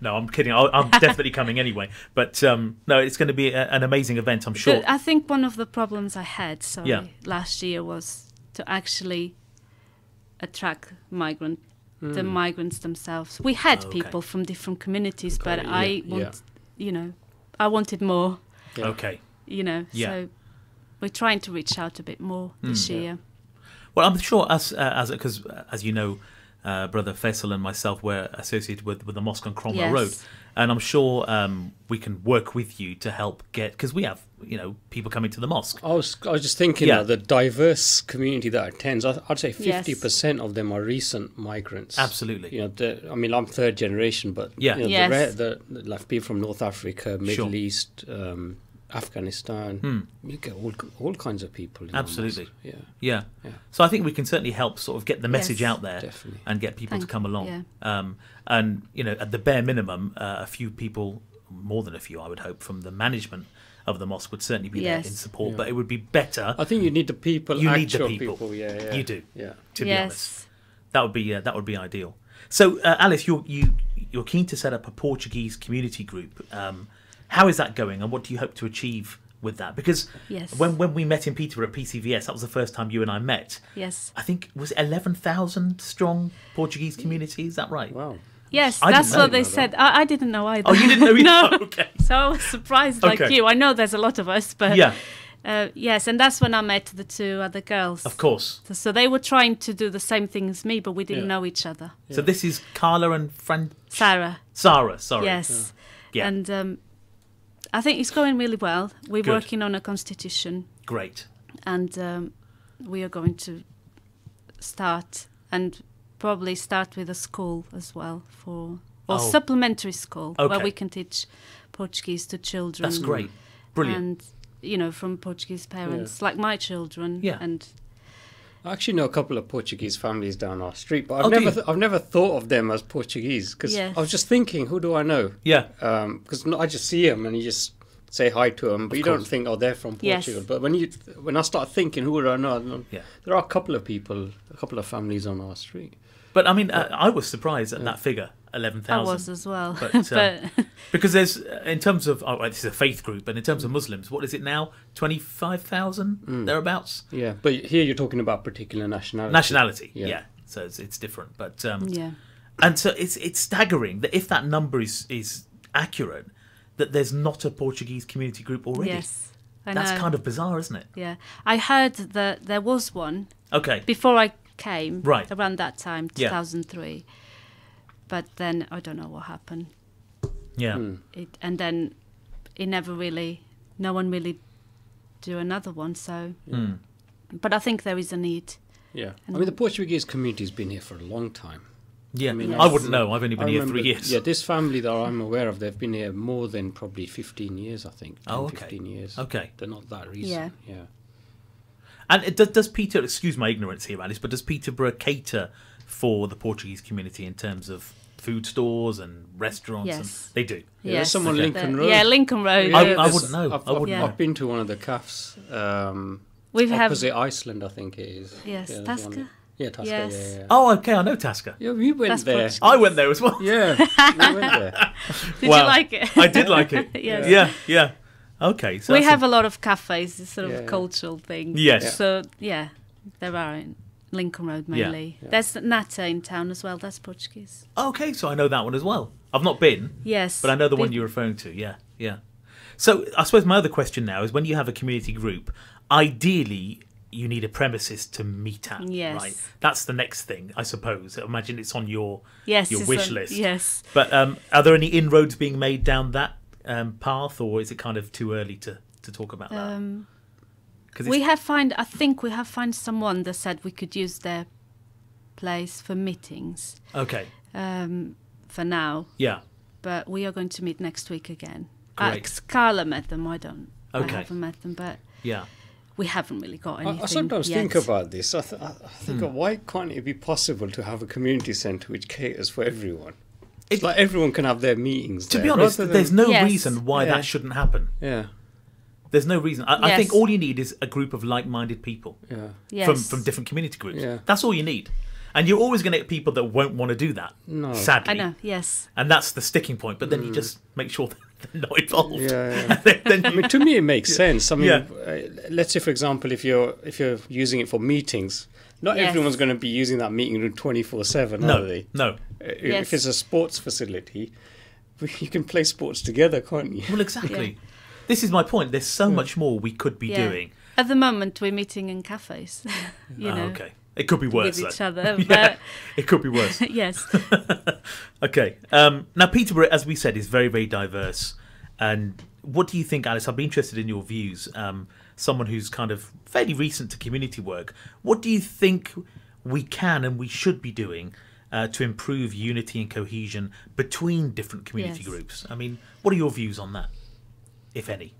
No, I'm kidding. I'm definitely coming anyway. But no, it's going to be an amazing event, I'm sure. I think one of the problems I had, Yeah. last year was to actually attract the migrants themselves. We had Okay. people from different communities, but Okay, I yeah. I wanted more, Yeah. Okay. Yeah. So we're trying to reach out a bit more this year. Well, I'm sure because as you know, Brother Faisal and myself were associated with the mosque on Cromwell Yes. Road, and I'm sure we can work with you to help because we have people coming to the mosque. I was just thinking Yeah. the diverse community that attends. I'd say 50% of them are recent migrants. Absolutely. I mean, I'm third generation, but Yeah. Yes. the like people from North Africa, Middle Sure. East, Afghanistan. You get all kinds of people. in our Absolutely. mosque. Yeah. Yeah. Yeah. So I think we can certainly help sort of get the message Yes. out there Definitely. and get people to Thank come you, along. And at the bare minimum, a few people, more than a few, I would hope, from the management of the mosque would certainly be there Yes. in support. Yeah. But it would be better. I think you need the people. You need the actual people. Yeah. You do. Yeah. To be Yes. honest, that would be ideal. So, Alice, you're keen to set up a Portuguese community group. How is that going, and what do you hope to achieve with that? Because Yes. when we met in Peterborough at PCVS, that was the first time you and I met. Yes. I think was it 11,000 strong Portuguese community. Is that right? Wow. Yes, I that's didn't what know they that. said. I didn't know either. Oh, you didn't know either? No. Okay. So I was surprised like Okay. you. I know there's a lot of us, but Yeah, yes, and that's when I met the two other girls. of course. So they were trying to do the same thing as me, but we didn't Yeah. know each other. So this is Carla and Sarah. Sarah. Sorry. Yes. Yeah. And I think it's going really well. We're Good. working on a constitution, Great. and we are going to start and probably start with a school as well or Oh. supplementary school where Okay. we can teach Portuguese to children. That's great. Brilliant. And from Portuguese parents, like my children. Yeah. And I actually know a couple of Portuguese families down our street, but Oh, do you? I've never thought of them as Portuguese because Yes. I was just thinking, who do I know? Yeah. Because I just see them and you just say hi to them, but you course. don't think, oh, they're from Yes. Portugal. But when I start thinking, who do I know? Yeah. There are a couple of families on our street. But I mean, I was surprised at that figure. 11,000. I was as well. But, because there's, in terms of, this is a faith group, and in terms of Muslims, what is it now? 25,000 thereabouts? Yeah, but here you're talking about particular nationality. Nationality, yeah. So it's different. But and so it's staggering that if that number is accurate, that there's not a Portuguese community group already. Yes, That's kind of bizarre, isn't it? Yeah, I heard that there was one. Okay. Before I came, right around that time, 2003. But then I don't know what happened. Yeah. And then no one really do another one. So, but I think there is a need. Yeah, I mean the Portuguese community's been here for a long time. Yeah, I mean, I wouldn't know. I've only been here 3 years. Yeah, this family that I'm aware of, they've been here more than probably 15 years, I think. 15 years. Okay. They're not that recent. Yeah. And does Peter, excuse my ignorance here, Alice, but does Peterborough cater for the Portuguese community in terms of food stores and restaurants? Yes. And they do? Yeah, there's some on Lincoln Road. Yeah, Lincoln Road. I wouldn't know. I've been to one of the cafes. Opposite Iceland, I think it is. Yes, Tasca. Yeah, Tasca. Yes. Yeah. Oh, okay, I know Tasca. Yeah, we went there. Portuguese. I went there as well. Yeah, we went there. Did you like it? I did like it. Yes. Yeah. Okay. So we have a lot of cafes, this sort of cultural thing. Yes. So, there are in Lincoln Road mainly. Yeah. There's Nata in town as well, that's Portuguese. Okay, so I know that one as well. I've not been. Yes. But I know the one you're referring to, yeah. So I suppose my other question now is when you have a community group, ideally you need a premises to meet at, right? That's the next thing, I suppose. I imagine it's on your wish list. Yes. But are there any inroads being made down that path, or is it kind of too early to talk about that? I think we have found someone that said we could use their place for meetings. Okay. For now. Yeah. But we are going to meet next week again. Great. Carla met them. I haven't met them, but we haven't really got anything. I sometimes yet. think about this. I think why can't it be possible to have a community centre which caters for everyone? It's like everyone can have their meetings. To be honest, there's no reason why that shouldn't happen. Yeah. There's no reason. I think all you need is a group of like-minded people from different community groups. Yeah. That's all you need. And you're always going to get people that won't want to do that, sadly. I know, yes. And that's the sticking point. But then you just make sure that they're not involved. Yeah. Then I mean, to me, it makes sense. I mean, let's say, for example, if you're using it for meetings, not everyone's going to be using that meeting room 24/7, are they? No. If it's a sports facility, you can play sports together, can't you? Well, exactly. This is my point. There's so much more we could be doing. At the moment, we're meeting in cafes. Okay. It could be worse. With each other. It could be worse. Yes. Okay. Now, Peterborough, as we said, is very, very diverse. And what do you think, Alice? I'd be interested in your views. Someone who's kind of fairly recent to community work. What do you think we can and we should be doing to improve unity and cohesion between different community groups? I mean, what are your views on that, if any?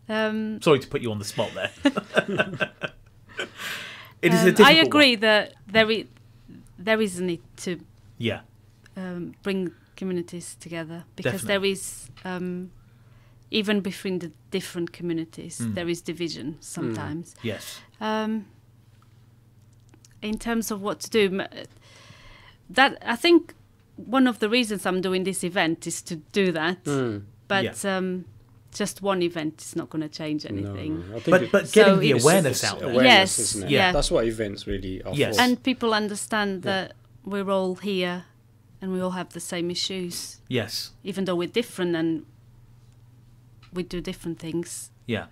Sorry to put you on the spot there. It is a difficult I agree that there is a need to bring communities together because there is even between the different communities there is division sometimes. Yes. In terms of what to do, that I think one of the reasons I'm doing this event is to do that. But just one event is not going to change anything. No. But getting the awareness out there. Yes, isn't it? yeah. That's what events really are for. And people understand that we're all here and we all have the same issues. Yes. Even though we're different and we do different things. Yeah.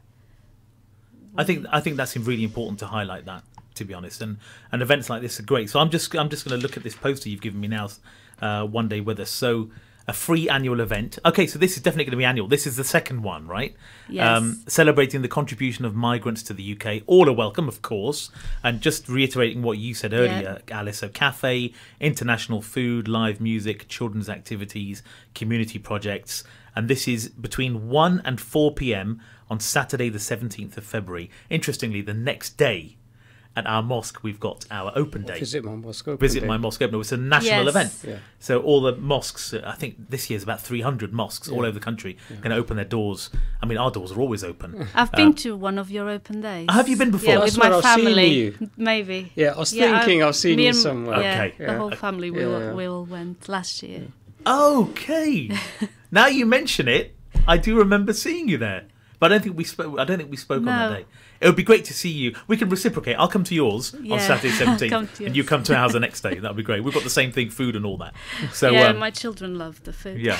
I think that's really important to highlight that, to be honest. And events like this are great. So I'm just going to look at this poster you've given me now, One Day With Us. So a free annual event. Okay, so this is definitely going to be annual. This is the second one, right? Yes. Celebrating the contribution of migrants to the UK. All are welcome, of course. And just reiterating what you said earlier, Alice. So cafe, international food, live music, children's activities, community projects. And this is between 1 and 4 p.m. on Saturday the 17th of February. Interestingly, the next day, at our mosque, we've got our open day. Visit my mosque open. Visit my mosque open. It's a national event. Yeah. So all the mosques, I think this year's about 300 mosques all over the country going to open their doors. I mean, our doors are always open. I've been to one of your open days. Have you been before? Yeah, with my family. Maybe. Yeah, I was thinking I've seen you somewhere. Yeah, okay. The whole family, we all went last year. Okay. Now you mention it, I do remember seeing you there. But I don't think we spoke. On that day. It would be great to see you. We can reciprocate. I'll come to yours on Saturday 17th, and you come to ours the next day. That would be great. We've got the same thing, food and all that. So yeah, my children love the food. Yeah.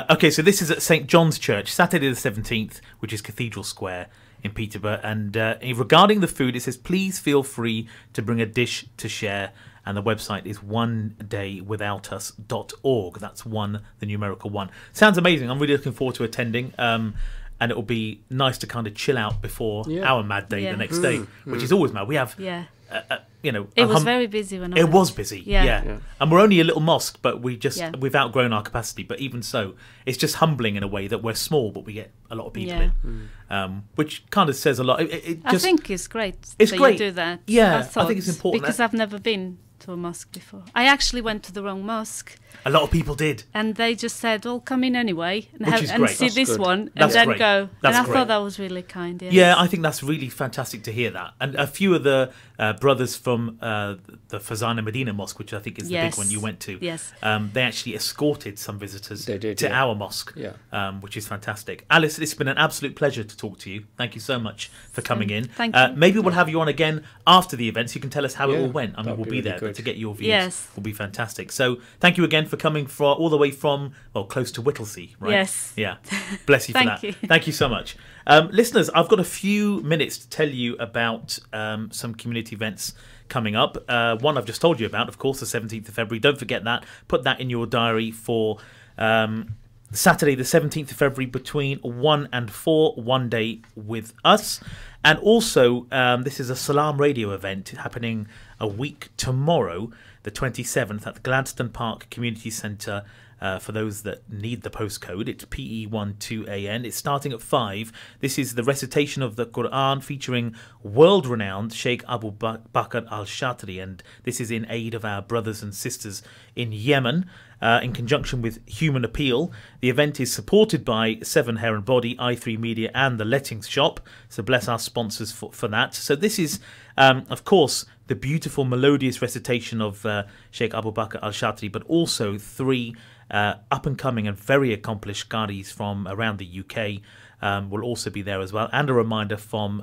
Okay, so this is at St John's Church, Saturday the 17th, which is Cathedral Square in Peterborough. And regarding the food, it says, please feel free to bring a dish to share. And the website is onedaywithoutus.org. That's one, the numerical one. Sounds amazing. I'm really looking forward to attending. And it will be nice to kind of chill out before our mad day the next day, which is always mad. We have, it was very busy when I went. It was busy, yeah. And we're only a little mosque, but we've outgrown our capacity. But even so, it's just humbling in a way that we're small, but we get a lot of people in, which kind of says a lot. I think it's great. It's great. You do that. Yeah, I think it's important because I've never been to a mosque before. I actually went to the wrong mosque. A lot of people did. And they just said, well, come in anyway and, see this one that's and then great. go. That's and I great. thought that was really kind. Yes. Yeah, I think that's really fantastic to hear that. And a few of the brothers from the Fazana Medina Mosque, which I think is the big one you went to, they actually escorted some visitors to our mosque, which is fantastic. Alice, it's been an absolute pleasure to talk to you. Thank you so much for coming in. Thank you. Maybe we'll have you on again after the event so you can tell us how it all went. I mean, we'll be there to get your views. Yes. Will be fantastic. So thank you again for coming all the way from, close to Whittlesea, right? Yes. Yeah. Bless you for that. Thank you so much. Listeners, I've got a few minutes to tell you about some community events coming up. One I've just told you about, of course, the 17th of February. Don't forget that. Put that in your diary for Saturday, the 17th of February, between 1 and 4, one day with us. And also, this is a Salaam radio event happening a week tomorrow, the 27th, at the Gladstone Park Community Centre. For those that need the postcode, it's PE12AN. It's starting at 5. This is the recitation of the Quran featuring world-renowned Sheikh Abu Bakr al-Shatri, and this is in aid of our brothers and sisters in Yemen. In conjunction with Human Appeal. The event is supported by Seven Hair and Body, i3 Media and the Lettings Shop. So bless our sponsors for that. So this is, of course, the beautiful melodious recitation of Sheikh Abu Bakr al-Shatri, but also 3 up-and-coming and very accomplished qaris from around the UK will also be there as well, and a reminder from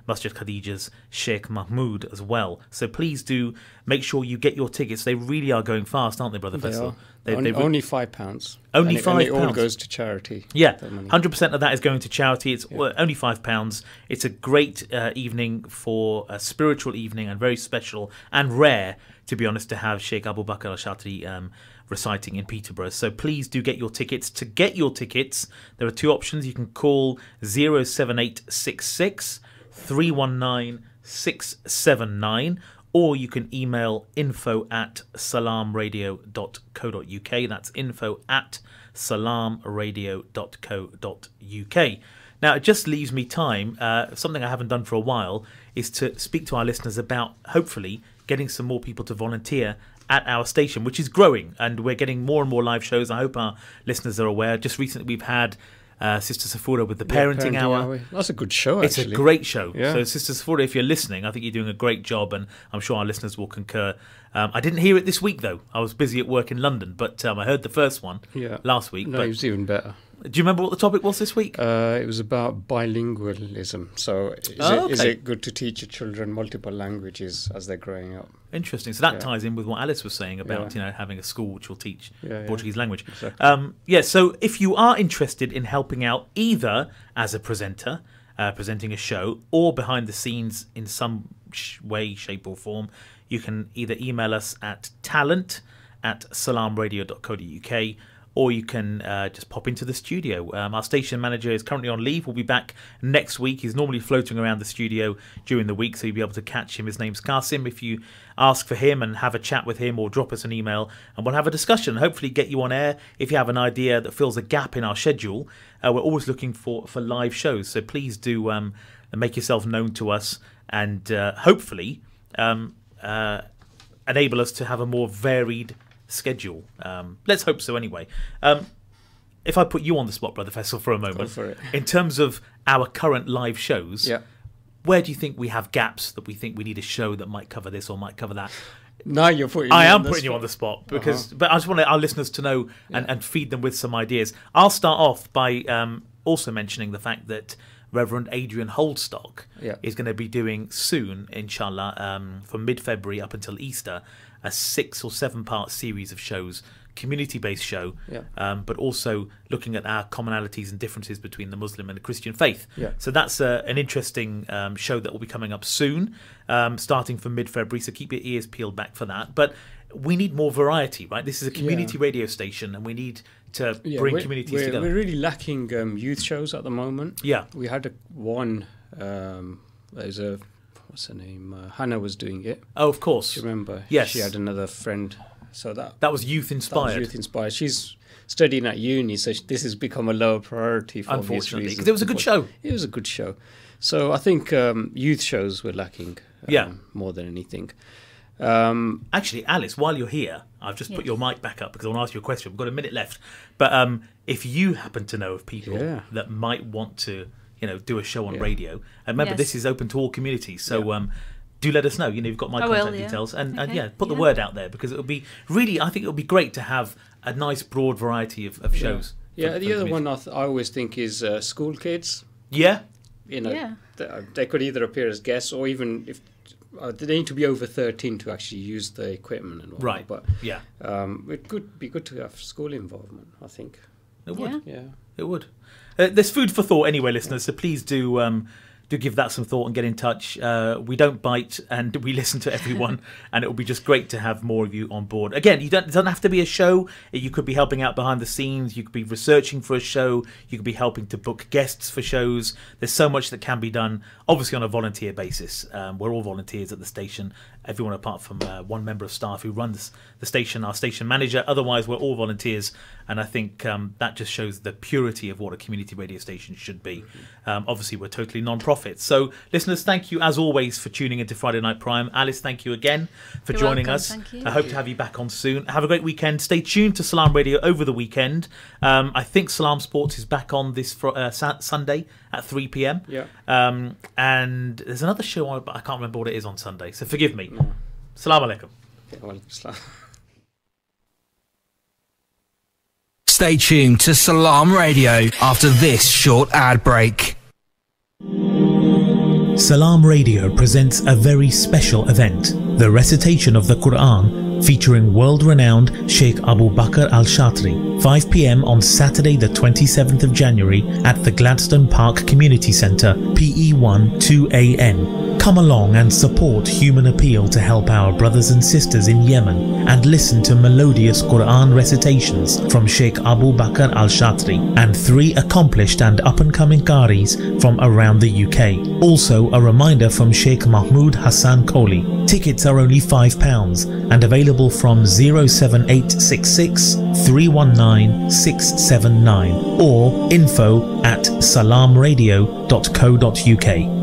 Masjid Khadija's Sheikh Mahmood as well. So please do make sure you get your tickets. They really are going fast, aren't they, Brother Faisal? Only £5. Only £5. And it all goes to charity. Yeah, 100% of that is going to charity. It's only £5. It's a great evening for a spiritual evening, and very special and rare, to be honest, to have Sheikh Abu Bakr al-Shatri reciting in Peterborough. So please do get your tickets. To get your tickets, there are 2 options. You can call 07866 319 679, or you can email info@salamradio.co.uk. That's info@salamradio.co.uk. Now, it just leaves me time. Something I haven't done for a while is to speak to our listeners about, hopefully, getting some more people to volunteer at our station, which is growing, and we're getting more and more live shows. I hope our listeners are aware. Just recently we've had Sister Safura with the Parenting Hour. That's a good show, actually. It's a great show. Yeah. So Sister Safura, if you're listening, I think you're doing a great job, and I'm sure our listeners will concur. I didn't hear it this week, though. I was busy at work in London, but I heard the first one last week. No, it was even better. Do you remember what the topic was this week? It was about bilingualism. So is it good to teach your children multiple languages as they're growing up? Interesting. So that ties in with what Alice was saying about having a school which will teach Portuguese language. Exactly. So if you are interested in helping out either as a presenter, presenting a show, or behind the scenes in some way, shape or form, you can either email us at talent@salamradio.co.uk, or you can just pop into the studio. Our station manager is currently on leave. We'll be back next week. He's normally floating around the studio during the week, so you'll be able to catch him. His name's Qasim. If you ask for him and have a chat with him, or drop us an email, and we'll have a discussion, hopefully get you on air. If you have an idea that fills a gap in our schedule, we're always looking for live shows, so please do make yourself known to us, and hopefully enable us to have a more varied schedule. Let's hope so anyway. If I put you on the spot, Brother Faisal, for a moment, Go for it. In terms of our current live shows, where do you think we have gaps that we think we need a show that might cover this or might cover that? Now you're putting. I am putting you on the spot because, but I just want our listeners to know and feed them with some ideas. I'll start off by also mentioning the fact that Reverend Adrian Holdstock is going to be doing soon, inshallah, from mid-February up until Easter, a 6 or 7 part series of shows, community-based show, but also looking at our commonalities and differences between the Muslim and the Christian faith. So that's an interesting show that will be coming up soon, starting from mid-February, so keep your ears peeled back for that. But we need more variety, right? This is a community radio station, and we need to bring communities together. We're really lacking youth shows at the moment. We had one, there's a, what's her name? Hannah was doing it. Oh, of course. Do you remember? Yes. She had another friend. So that was youth inspired. Youth inspired. She's studying at uni, so this has become a lower priority for unfortunately, because it was a good show. It was a good show. So I think youth shows were lacking. More than anything. Actually, Alice, while you're here, I've just put your mic back up because I want to ask you a question. We've got a minute left, but if you happen to know of people that might want to, do a show on radio, and remember this is open to all communities, so. Do let us know. You've got my contact details, and put the word out there because it'll be really. I think it'll be great to have a nice broad variety of shows. The other one I always think is school kids. They could either appear as guests or even if they need to be over 13 to actually use the equipment and whatnot. Right. But it could be good to have school involvement. I think it would. It would. There's food for thought anyway, listeners. So please do give that some thought and get in touch. We don't bite and we listen to everyone, and it will be just great to have more of you on board. Again, it doesn't have to be a show. You could be helping out behind the scenes. You could be researching for a show. You could be helping to book guests for shows. There's so much that can be done, obviously on a volunteer basis. We're all volunteers at the station, everyone apart from one member of staff who runs the station, our station manager. Otherwise, we're all volunteers, and I think that just shows the purity of what a community radio station should be. Obviously, we're totally non-profit. So, listeners, thank you as always for tuning into Friday Night Prime. Alice, thank you again for joining us. Thank you. I hope to have you back on soon. Have a great weekend. Stay tuned to Salaam Radio over the weekend. I think Salaam Sports is back on this Sunday at 3 p.m. And there's another show, but I can't remember what it is on Sunday. So forgive me. Salaam alaikum. Stay tuned to Salaam Radio after this short ad break. Salaam Radio presents a very special event, the recitation of the Quran, featuring world-renowned Sheikh Abu Bakr Al-Shatri, 5 p.m. on Saturday the 27th of January at the Gladstone Park Community Centre, PE1 2AN. Come along and support Human Appeal to help our brothers and sisters in Yemen and listen to melodious Quran recitations from Sheikh Abu Bakr Al-Shatri and 3 accomplished and up-and-coming qaris from around the UK. Also, a reminder from Sheikh Mahmoud Hassan Kohli. Tickets are only £5 and available from 07866 319 679 or info@salamradio.co.uk.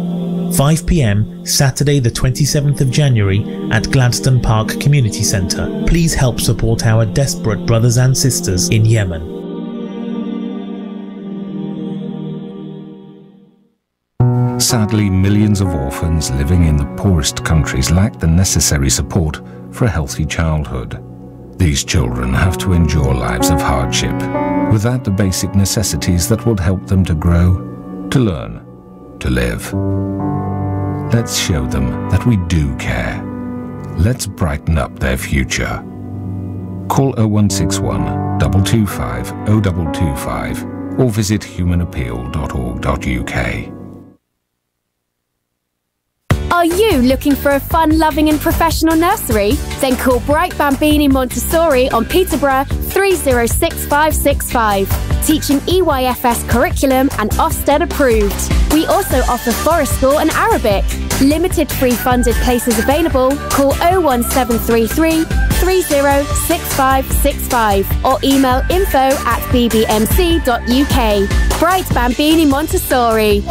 5 p.m. Saturday the 27th of January at Gladstone Park Community Centre. Please help support our desperate brothers and sisters in Yemen. Sadly, millions of orphans living in the poorest countries lack the necessary support for a healthy childhood. These children have to endure lives of hardship without the basic necessities that would help them to grow, to learn, to live. Let's show them that we do care. Let's brighten up their future. Call 0161 225 0225 or visit humanappeal.org.uk. Are you looking for a fun-loving and professional nursery? Then call Bright Bambini Montessori on Peterborough 306565. Teaching EYFS curriculum and Ofsted approved. We also offer Forest School and Arabic. Limited free funded places available. Call 01733 306565 or email info@bbmc.uk. Bright Bambini Montessori.